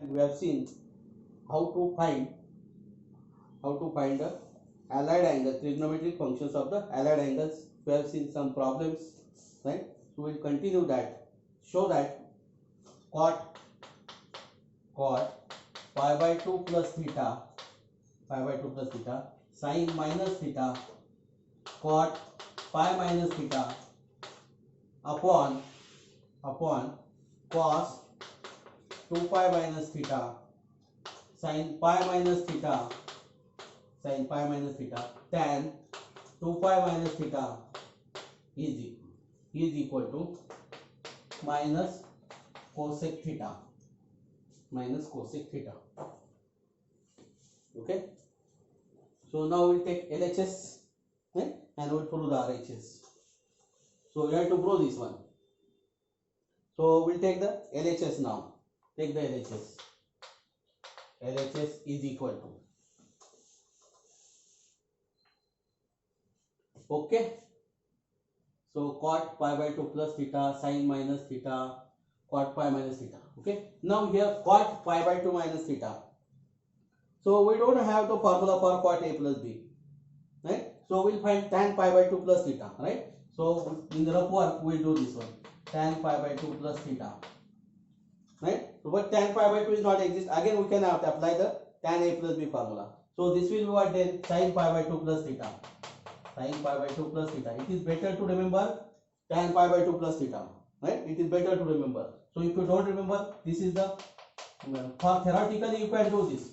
we have seen how to find the allied angle, trigonometric functions of the allied angles. We have seen some problems, right? So we'll continue that. Show that cot pi by 2 plus theta, sine minus theta, cot pi minus theta upon cos 2 pi minus theta, sin pi minus theta, tan 2 pi minus theta is equal to minus cosec theta. Okay. So now we'll take LHS, right? And we'll follow the RHS. So we have to prove this one. So we'll take the LHS now. Take the LHS. LHS is equal to. Okay. So cot pi by 2 plus theta, sin minus theta, cot pi minus theta. Okay. Now here cot pi by 2 minus theta. So we don't have the formula for cot A plus B, right? So we'll find tan pi by 2 plus theta, right? So in the rough work we'll do this one, tan pi by 2 plus theta, right? So but tan pi by 2 is not exist. Again we can apply the tan A plus B formula. So this will be what then, sin pi by 2 plus theta. It is better to remember tan pi by 2 plus theta, right? It is better to remember. So if you don't remember, this is the, for theoretically you can do this,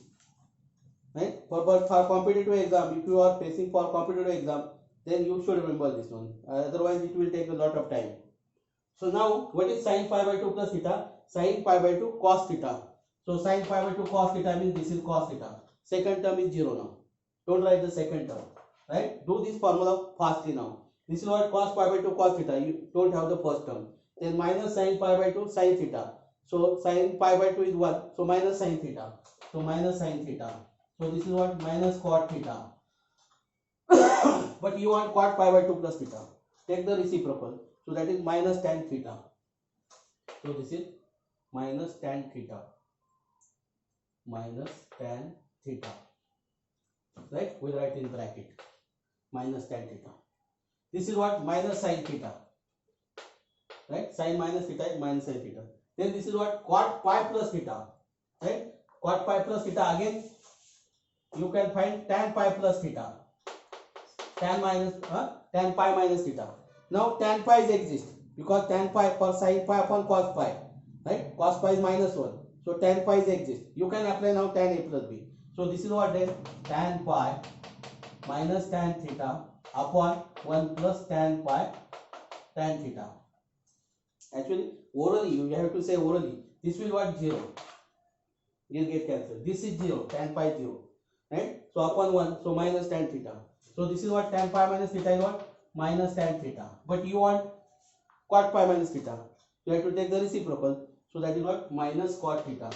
right? For competitive exam, if you are facing for competitive exam, then you should remember this one. Otherwise it will take a lot of time. So now what is sin pi by 2 plus theta? Sin pi by 2 cos theta. So sin pi by 2 cos theta means this is cos theta. Second term is 0 now. Don't write the second term, right? Do this formula fastly now. This is what cos pi by 2 cos theta. You don't have the first term. Then minus sin pi by 2 sin theta. So sin pi by 2 is 1. So minus sin theta. So minus sin theta. So this is what minus cot theta. But you want cot pi by 2 plus theta. Take the reciprocal. So that is minus tan theta. So this is minus tan theta. Right? We write in bracket. Minus tan theta. This is what minus sin theta. Right? Sin minus theta is minus sin theta. Then this is what cot pi plus theta. Right? Cot pi plus theta, again you can find tan pi plus theta. Tan pi minus theta. Now tan pi is exist because tan pi for sin pi upon cos pi, right? Cos pi is minus 1. So tan pi is exist. You can apply now tan A plus B. So this is what then, tan pi minus tan theta upon 1 plus tan pi tan theta. Actually orally you have to say orally. This will what, 0. You get cancelled. This is 0. Tan pi 0. Right? So upon 1. So minus tan theta. So this is what, tan pi minus theta is what? Minus tan theta. But you want cot pi minus theta. You have to take the reciprocal. So that is what? Minus cot theta.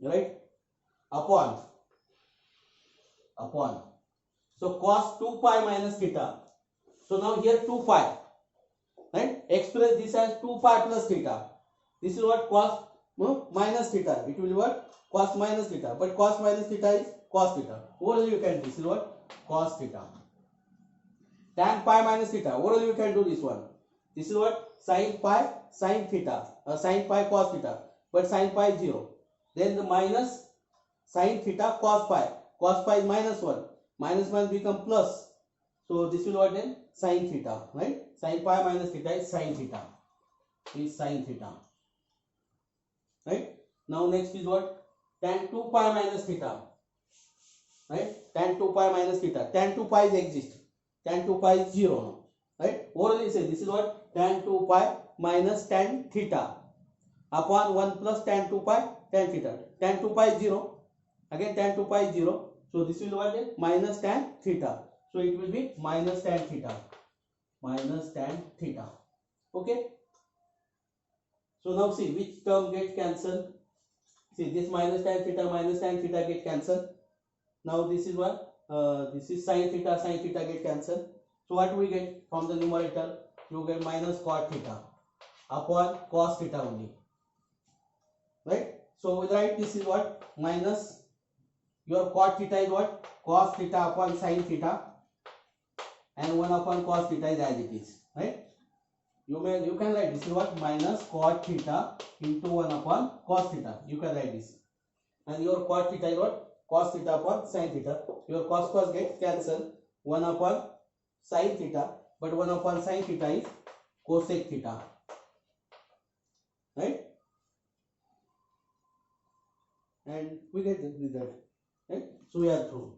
Right? Upon. So cos 2 pi minus theta. So now here 2 pi. Right? Express this as 2 pi plus theta. This is what? Cos minus theta. It will be what? Cos minus theta. But cos minus theta is cos theta. Orally you can do this is what? Cos theta. Tan pi minus theta. Orally you can do this one. This is what? Sin pi sin theta. Sin pi cos theta. But sin pi is 0. Then the minus sin theta cos pi. Cos pi is minus 1. Minus become plus. So this will what then? Sin theta. Right? Sin pi minus theta is sin theta. Right? Now next is what? Tan 2 pi minus theta. Right? Tan 2 pi minus theta. Tan 2 pi is exist. Tan 2 pi is 0 now. Right? Orally say this is what? Tan 2 pi minus tan theta upon 1 plus tan 2 pi tan theta. Tan 2 pi is 0. Again tan 2 pi is 0. So this will be what then? Minus tan theta. So it will be minus tan theta. Okay. So now see which term get cancelled. See this minus tan theta get cancelled. Now this is what? This is sin theta get cancelled. So what we get from the numerator? You get minus cot theta upon cos theta only. right? So we write this is what minus your cot theta is what cos theta upon sin theta, and 1 upon cos theta is as it is, right? You can write this is what minus cot theta into 1 upon cos theta. You can write this, and your cot theta is what cos theta upon sin theta. Your cos gets cancelled, 1 upon sin theta, but 1 upon sin theta is cosec theta, right? And we get the result, right? So we are through.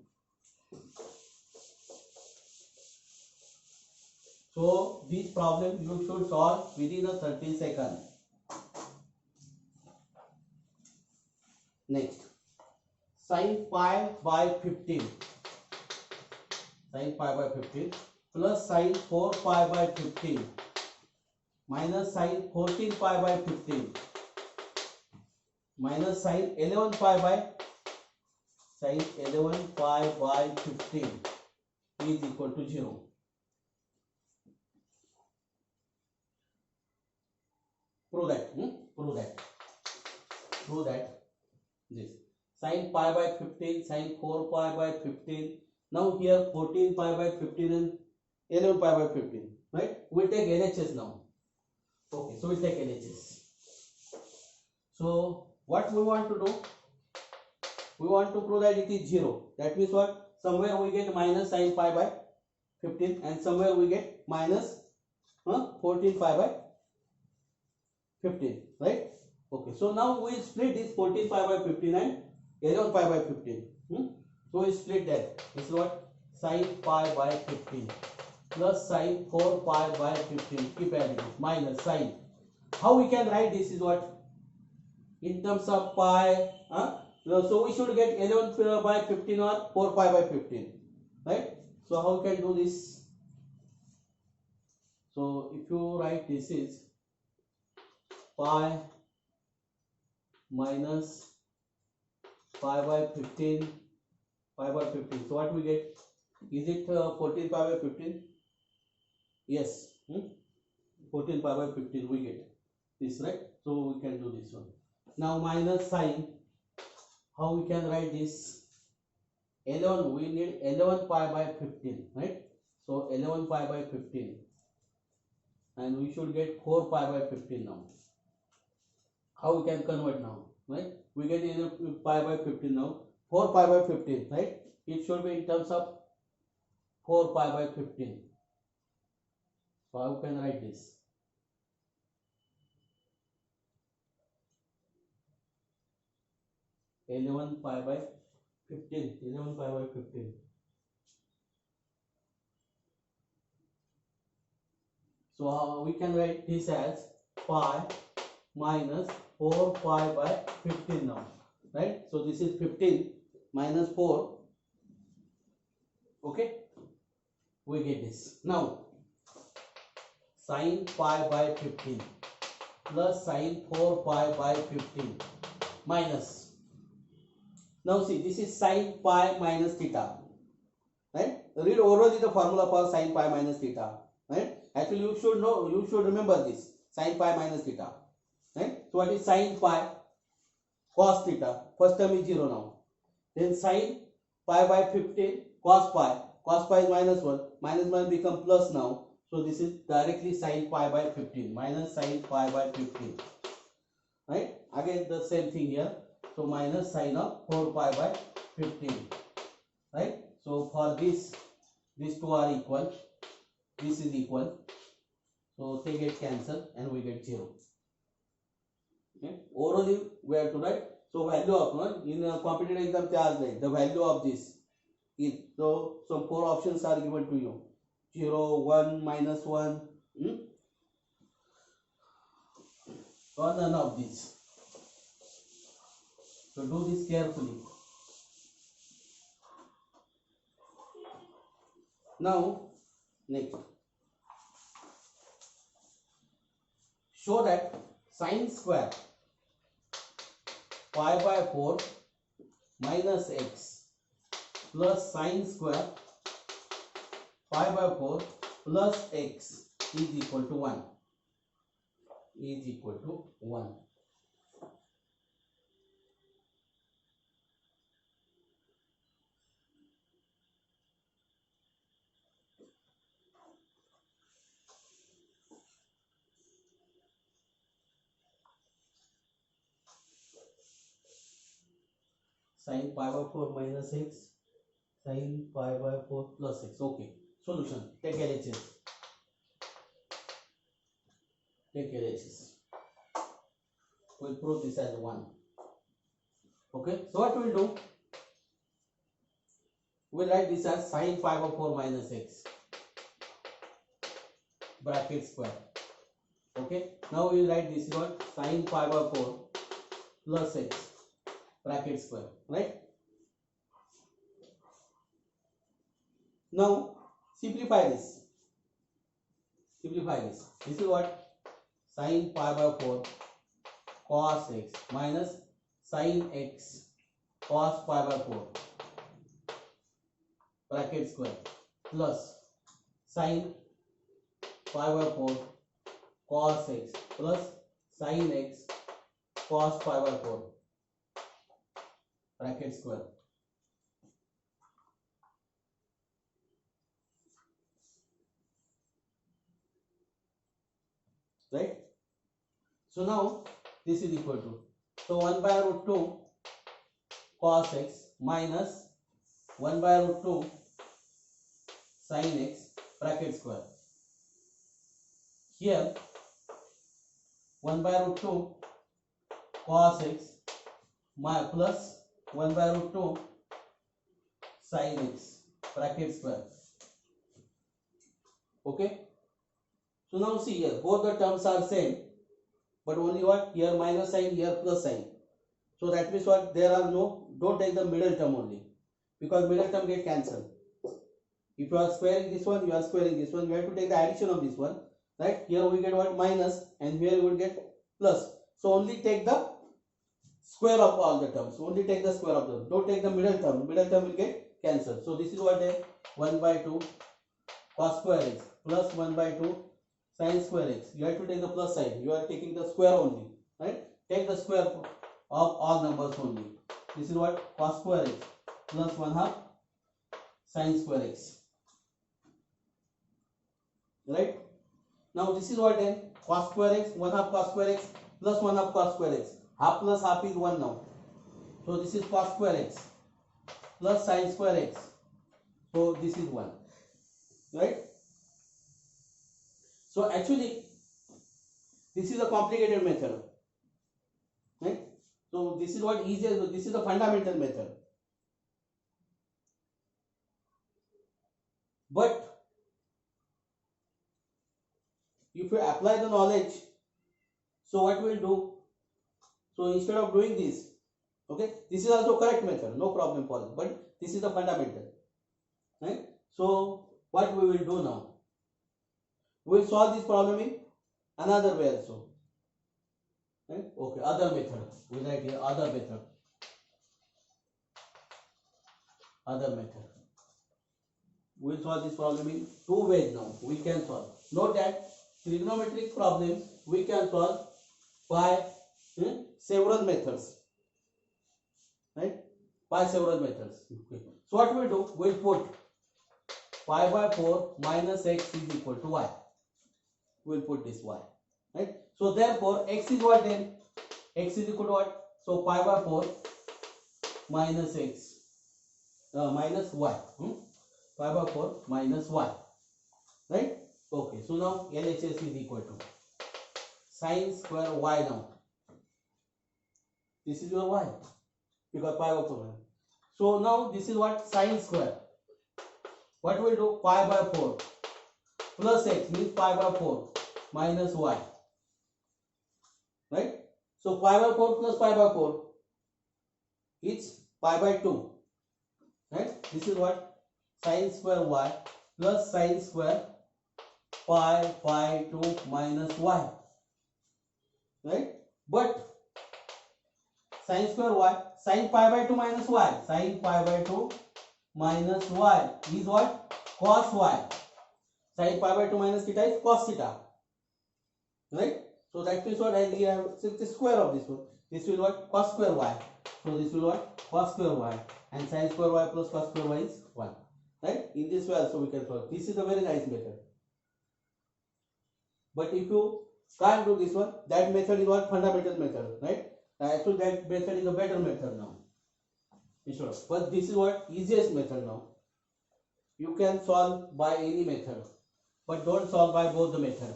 So this problem you should solve within a 30 seconds. Next, sin pi by 15, sin pi by 15 plus sin 4 pi by 15 minus sin 14 pi by 15 minus sin 11 pi by 15 is equal to 0. Prove that this sin pi by 15, sin 4 pi by 15. Now here 14 pi by 15 and 11 pi by 15, right? We'll take LHS now. Okay, so we'll take LHS. So what we want to do? We want to prove that it is 0. That means what? Somewhere we get minus sin pi by 15 and somewhere we get minus 14 pi by 15, right? Okay, so now we split this 14 pi by 15 and 11 pi by 15. So we split that. This is what? Sin pi by 15 plus sin 4 pi by 15. Keep adding it. Minus sin. How we can write this is what? In terms of pi. So we should get 11 by 15 or 4 pi by 15. Right? So how we can do this? So if you write this is pi minus pi by 15, pi by 15. So what we get? Is it 14 pi by 15? Yes. 14 pi by 15 we get this, right? So we can do this one. Now minus sin. How we can write this? 11. We need 11 pi by 15, right? So 11 pi by 15. And we should get 4 pi by 15 now. How we can convert now, right? We get 11 pi by 15 now. 4 pi by 15, right? It should be in terms of 4 pi by 15. So how can I write this? Eleven pi by 15. 11 pi by 15. So we can write this as pi minus 4 pi by 15 now, right? So this is 15 minus 4. Okay, we get this. Now sin pi by 15 plus sin 4 pi by 15 minus. Now see, this is sin pi minus theta, right? Read orally the formula for sin pi minus theta, right? Actually you should know, you should remember this, sin pi minus theta, right? So what is sin pi? Cos theta. First term is 0 now. Then sin pi by 15 cos pi. Cos pi is minus 1. Minus 1 become plus now. So this is directly sin pi by 15 minus sin pi by 15. Right? Again the same thing here. So minus sin of 4 pi by 15. Right? So for this, these two are equal. This is equal. So they get cancelled and we get 0. Okay? Orally we have to write. So value of in a competitive exam the value of this is, so some 4 options are given to you: 0, 1, minus 1, or none of these. So do this carefully. Now next, show that sin square pi by 4 minus x plus sin square pi by 4 plus x is equal to 1. Is equal to 1. Sin pi by 4 minus x, sin pi by 4 plus x. Okay. Solution. Take LHS. Take LHS. We'll prove this as 1. Okay. So what we'll do? We'll write this as sin pi by 4 minus x bracket square. Okay. Now we'll write this is what sin pi by 4 plus x bracket square. Right. Now simplify this. Simplify this. This is what sin pi by 4 cos x minus sin x cos pi by 4 bracket square plus sin pi by 4 cos x plus sin x cos pi by 4 bracket square. Right? So now this is equal to, so 1 by root 2 cos x minus 1 by root 2 sin x bracket square. Here 1 by root 2 cos x plus 1 by root 2 sin x bracket square. Okay. So now see here, both the terms are same, but only what, here minus sign, here plus sign. So that means what, there are no, don't take the middle term only, because middle term get cancelled. If you are squaring this one, you are squaring this one, you have to take the addition of this one, right? Here we get what, minus, and here we will get plus. So only take the square of all the terms, only take the square of them, don't take the middle term will get cancelled. So this is what, 1 by 2 cos square x plus 1 by 2 sin square x. You have to take the plus sign, you are taking the square only, right? Take the square of all numbers only. This is what, cos square x plus 1/2 sin square x. Right? Now this is what, cos square x, 1/2 cos square x plus 1/2 cos square x. Half plus half is 1 now. So this is cos square x plus sin square x. So this is 1. Right? So actually this is a complicated method. Right? So this is what easier, this is the fundamental method. But if you apply the knowledge, so what we'll do, so instead of doing this, okay, this is also correct method, no problem for it, but this is the fundamental. Right? So what we will do now, we will solve this problem in another way also. Right? Okay, other method, we write here other method. Other method. We will solve this problem in 2 ways now. We can solve. Note that trigonometric problems we can solve by several methods. Right? By several methods. Okay. So what we will do, we will put pi by 4 minus x is equal to y. We will put this y. Right? So therefore x is what then? X is equal to what? So pi by 4 minus x minus y. Pi by 4 minus y. Right? Okay. So now LHS is equal to sin square y now. This is your y. Because pi by 4. So now this is what? Sin square. What will do? Pi by 4 plus x means pi by 4 minus y. Right? So pi by 4 plus pi by 4 is pi by 2. Right? This is what? Sin square y plus sin square pi by 2 minus y. Right? But sin square y, sin pi by 2 minus y, sin pi by 2 minus y is what? Cos y. Sin pi by 2 minus theta is cos theta. Right? So that means what? And here I have the square of this one. This will what? Cos square y. So this will what? Cos square y. And sin square y plus cos square y is 1. Right? In this way also we can solve. This is a very nice method. But if you can't do this one, that method is what? Fundamental method. Right? Actually that method is a better method now. instead of. But this is what easiest method now. You can solve by any method, but don't solve by both the method.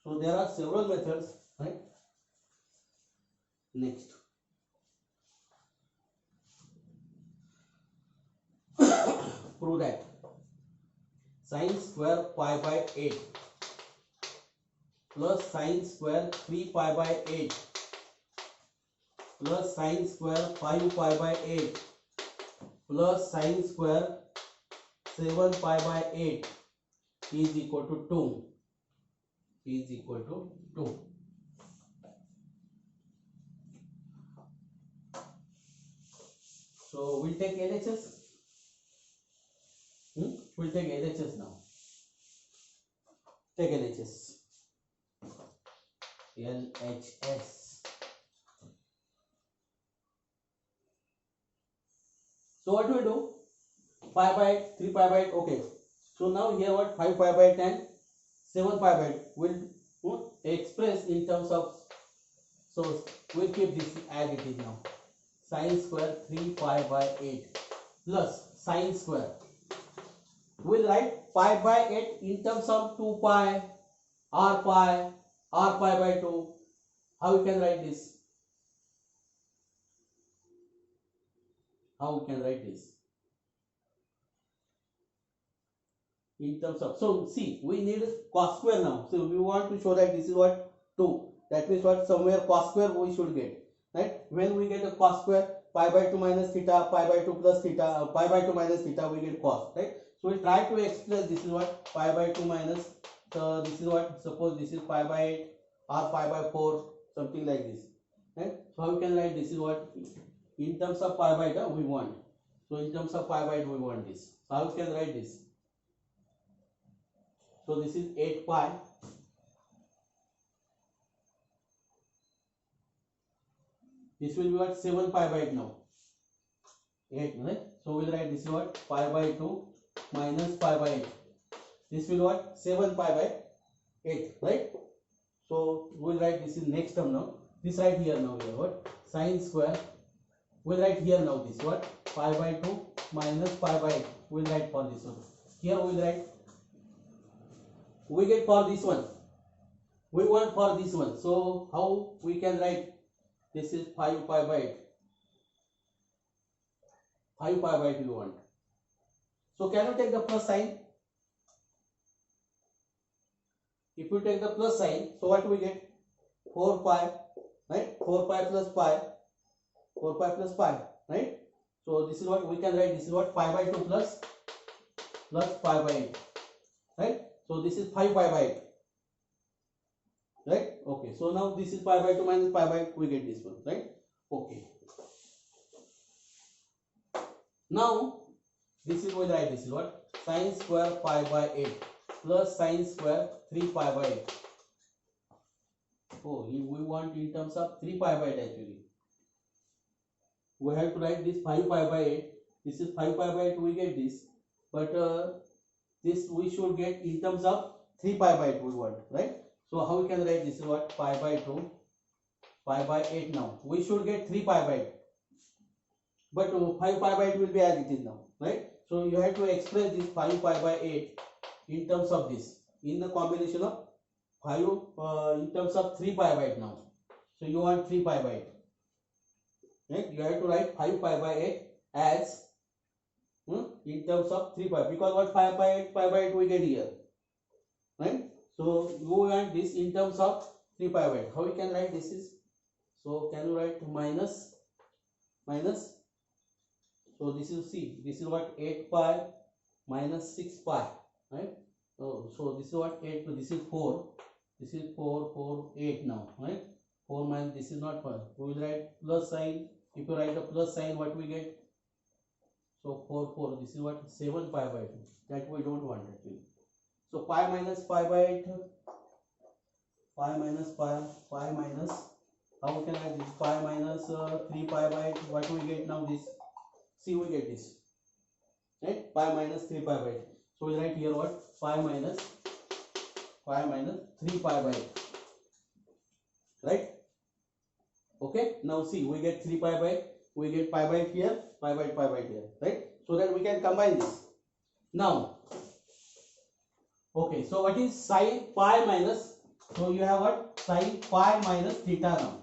So there are several methods, right? Next, prove that sine square pi by 8 plus sine square 3 pi by 8 plus sine square 5 pi by 8 plus sine square 7 pi by 8 is equal to 2. Is equal to 2. So we'll take LHS. We'll take LHS now. Take LHS. LHS. So what do we do? Pi by 8, 3 pi by 8. Okay. So now here what? 5 pi by 8 and 7 pi by 8 will express in terms of. So we'll keep this as it is now. Sine square 3 pi by 8 plus sine square. We'll write pi by 8 in terms of 2 pi, r pi by 2. How we can write this? How we can write this? In terms of, so see, we need cos square now. So we want to show that this is what 2. That means what, somewhere cos square we should get. Right? When we get a cos square, pi by 2 minus theta, pi by 2 plus theta, pi by 2 minus theta, we get cos. Right? So we try to express this is what pi by 2 minus, so this is what, suppose this is pi by 8 or pi by 4, something like this. Right? So how we can write this is what in terms of pi by 2 we want. So in terms of pi by 2 we want this. So how we can write this? So this is 8 pi. This will be what 7 pi by 8 now. 8, right? So we'll write this is what pi by 2 minus pi by 8. This will what 7 pi by 8, right? So we'll write this is next term now. This right here now here what sine square. We'll write here now this what pi by 2 minus pi by 8. We'll write for this one. Here we'll write. We get for this one. We want for this one. So how we can write? This is 5 pi by 8. 5 pi by 8 we want. So can you take the plus sign? If you take the plus sign, so what we get? 4 pi, right? 4 pi plus pi. 4 pi plus pi, right? So this is what we can write. This is what pi by 2 plus pi by 8, right? So this is 5 pi by 8, right? Okay. So now this is pi by 2 minus pi by 8. We get this one, right? Okay. Now this is what I write. This is what sine square pi by 8 plus sine square 3 pi by 8. Oh, we want in terms of 3 pi by 8 actually. We have to write this 5 pi by 8. This is 5 pi by 8. We get this, but this we should get in terms of 3 pi by 8 we want, right? So how we can write this is what pi by 2 pi by 8 now. We should get 3 pi by 8. But 5 pi by 8 will be as it is now, right? So you have to express this 5 pi by 8 in terms of this, in the combination of 5 in terms of 3 pi by 8 now. So you want 3 pi by 8, right? You have to write 5 pi by 8 as in terms of 3 pi, because what 5 pi by 8 we get here, right? So you want this in terms of 3 pi by 8. How we can write this is, so can you write minus. So this is, see, this is what 8 pi minus 6 pi, right? So this is what 8, this is 4, this is 4, 8 now, right? 4 minus, this is not 1. We will write plus sign. If you write a plus sign, what we get? So 4, this is what 7 pi by 2. That we don't want actually. So pi minus pi by 8, pi minus, how can I write this? Pi minus 3 pi by 8. What we get now? This. See, we get this, right? Pi minus 3 pi by 8. So we write here what? Pi minus 3 pi by 8. right? Okay, now see, we get 3 pi by 8, we get pi by 8 here, pi by 8, pi by 8 here, right? So that we can combine this. Now, okay, so what is sine pi minus, so you have what, sine pi minus theta. Now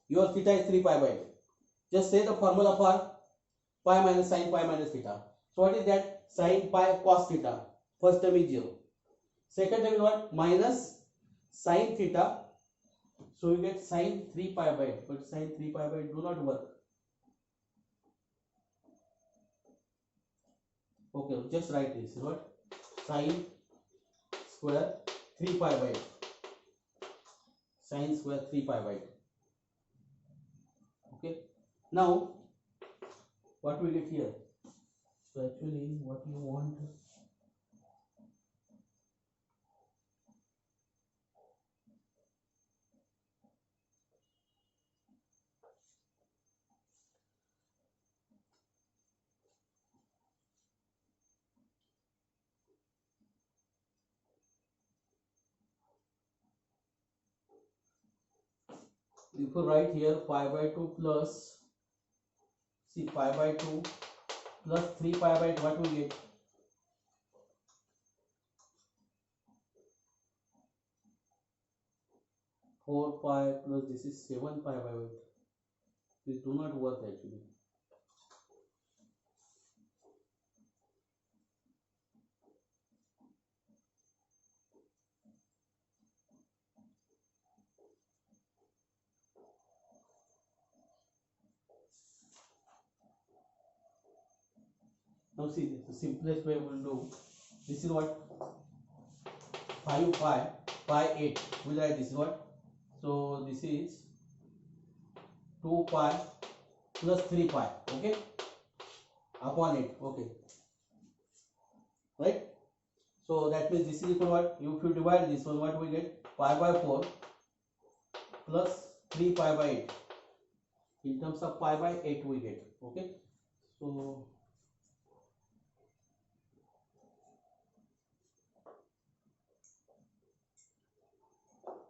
your theta is 3 pi by 8. Just say the formula for pi minus sine pi minus theta. So what is that? Sine pi cos theta. First term is 0. Second term is what? Minus sine theta. So you get sine 3 pi by 8. But sine 3 pi by 8 do not work. Okay, just write this. What? Sine square 3 pi by 8. Sine square 3 pi by 8. Okay. Now, what we get here? So actually, what you want? If you write here pi by 2 plus, see, pi by 2 plus 3 pi by 8, what we get? 4 pi plus this is 7 pi by 8. This do not work actually. Now see, the simplest way we will do, this is what, 5 pi 8, we write this is what, so this is 2 pi plus 3 pi, okay, upon 8, okay, right? So that means this is equal to what, if you divide this one, what we get? Pi by 4 plus 3 pi by 8. In terms of pi by 8 we get, okay. So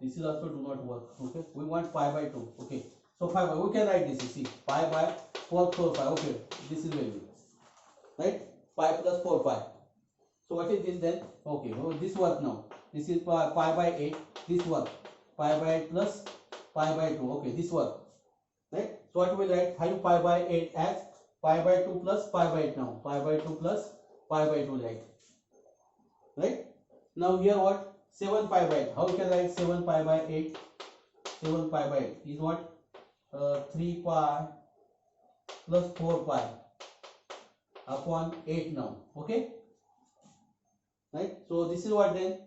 this is also do not work, okay. We want pi by 2, okay. So 5 by, we can write this, you see, pi by 4 4 pi, okay, this is value, right? Pi plus 4 pi. So what is this then? Okay, oh, this work now. This is pi by 8, this work. Pi by 8 plus pi by 2, okay, this work, right? So what we write? 5 pi by 8 as pi by 2 plus pi by 8 now. Pi by 2 plus pi by 2, right? Now here what? 7 pi by 8. How you can write 7 pi by 8? 7 pi by 8 is what? 3 pi plus 4 pi upon 8 now, okay, right? So this is what then?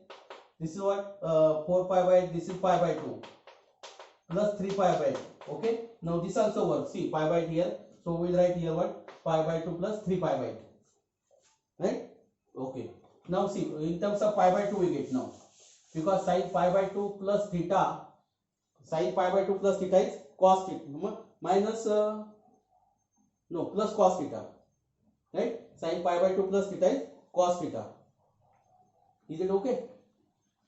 This is what, 4 pi by 8, this is pi by 2 plus 3 pi by 8, okay. Now this also works, see, pi by 8 here, so we'll write here what? Pi by 2 plus 3 pi by 8, right? Okay. Now see, in terms of pi by 2 we get now, because sin pi by 2 plus theta, sin pi by 2 plus theta is cos theta minus no, plus cos theta, right? Sin pi by 2 plus theta is cos theta. Is it okay?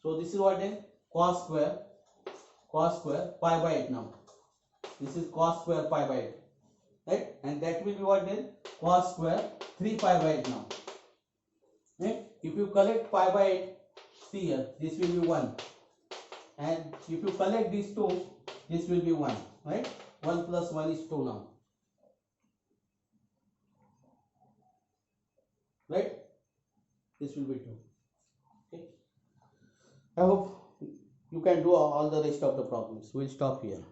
So this is what then? Cos square pi by 8 now. This is cos square pi by 8, right? And that will be what then? Cos square 3 pi by 8 now, right? If you collect pi by 8, see here, this will be 1, and if you collect these two, this will be 1, right? 1 plus 1 is 2 now, right? This will be 2. Okay, I hope you can do all the rest of the problems. We'll stop here.